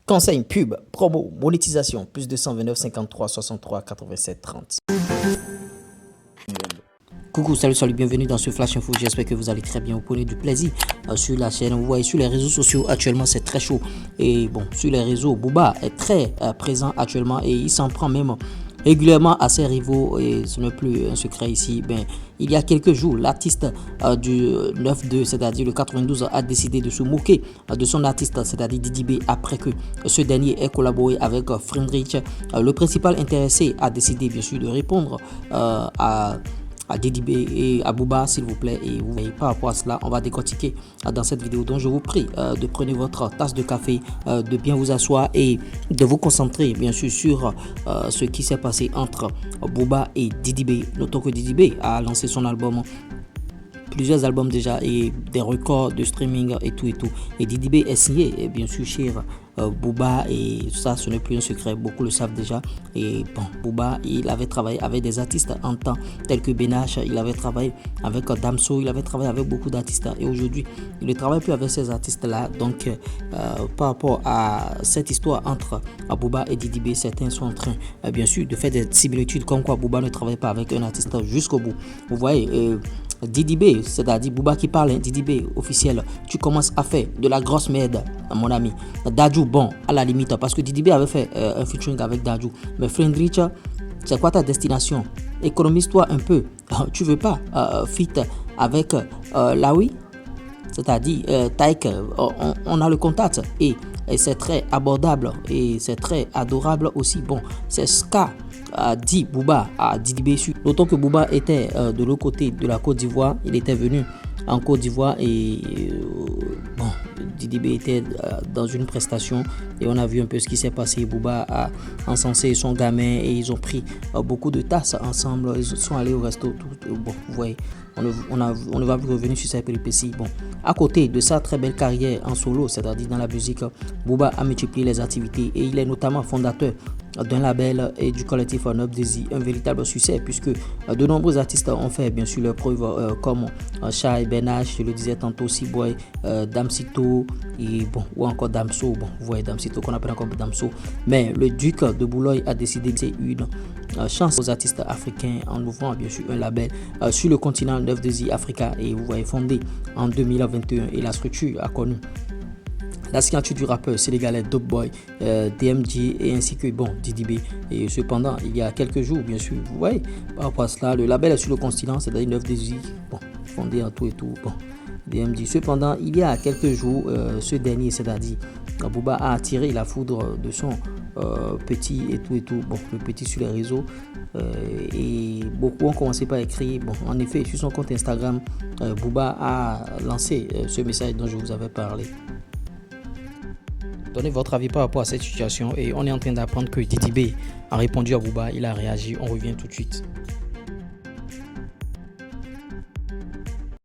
Conseil, pub, promo, monétisation, plus 229 53 63 87 30. Coucou, salut, bienvenue dans ce Flash Info. J'espère que vous allez très bien. Vous prenez du plaisir sur la chaîne. Vous voyez, sur les réseaux sociaux, actuellement, c'est très chaud. Et bon, sur les réseaux, Booba est très présent actuellement et il s'en prend même régulièrement à ses rivaux. Et ce n'est plus un secret ici. Il y a quelques jours, l'artiste du 9-2, c'est-à-dire le 92, a décidé de se moquer de son artiste, c'est-à-dire Didi B, après que ce dernier ait collaboré avec Friedrich. Le principal intéressé a décidé, bien sûr, de répondre à Didi B et à Booba, s'il vous plaît. Et vous voyez, par rapport à cela, on va décortiquer dans cette vidéo. Donc je vous prie de prendre votre tasse de café, de bien vous asseoir et de vous concentrer bien sûr sur ce qui s'est passé entre Booba et Didi B. Notons que Didi B a lancé son album, plusieurs albums déjà, et des records de streaming et tout. Et Didi B est signé, et bien sûr, chez Booba, et ça, ce n'est plus un secret, beaucoup le savent déjà. Et bon, Booba, il avait travaillé avec des artistes en temps tels que Benache, il avait travaillé avec Damso, il avait travaillé avec beaucoup d'artistes. Et aujourd'hui, il ne travaille plus avec ces artistes-là. Donc, par rapport à cette histoire entre Booba et Didi B, certains sont en train, bien sûr, de faire des similitudes comme quoi Booba ne travaille pas avec un artiste jusqu'au bout. Vous voyez, Didi B, c'est-à-dire Booba qui parle, Didi B officiel, tu commences à faire de la grosse merde, mon ami. Dadju, bon, à la limite, parce que Didi B avait fait un featuring avec Dadju. Mais Friedrich, c'est quoi ta destination? Économise-toi un peu. Tu veux pas fit avec Lawi? C'est-à-dire Taïk, on a le contact et c'est très abordable et c'est très adorable aussi. Bon, c'est ce qu'a dit Booba à Didi B. D'autant que Booba était de l'autre côté de la Côte d'Ivoire. Il était venu en Côte d'Ivoire et bon, Didi B était dans une prestation et on a vu un peu ce qui s'est passé. Booba a encensé son gamin et ils ont pris beaucoup de tasses ensemble. Ils sont allés au resto. Bon, vous voyez, on ne va plus revenir sur ces péripéties. Bon, à côté de sa très belle carrière en solo, c'est-à-dire dans la musique, Booba a multiplié les activités et il est notamment fondateur d'un label et du collectif Up Desi, un véritable succès puisque de nombreux artistes ont fait bien sûr leurs preuves comme Shai, Benache, je le disais tantôt, C-Boy, Damsito et bon, ou encore Damso. Bon, vous voyez Damsito qu'on appelle encore Damso, mais le duc de Boulogne a décidé de faire une chance aux artistes africains en ouvrant bien sûr un label sur le continent 9 Desi Africa, et vous voyez, fondé en 2021, et la structure a connu la signature du rappeur sénégalais Dope Boy, DMG et ainsi que bon Didi B. Et cependant, il y a quelques jours, bien sûr, vous voyez, par rapport à cela, le label est sur le continent, c'est-à-dire 9 Desi, bon, fondé en tout et tout, bon, DMG. Cependant, il y a quelques jours, ce dernier, c'est-à-dire Booba, a attiré la foudre de son petit et tout, bon, le petit sur les réseaux, et beaucoup ont commencé par écrire. Bon, en effet, sur son compte Instagram, Booba a lancé ce message dont je vous avais parlé. Donnez votre avis par rapport à cette situation et on est en train d'apprendre que Didi B a répondu à Booba, il a réagi, on revient tout de suite.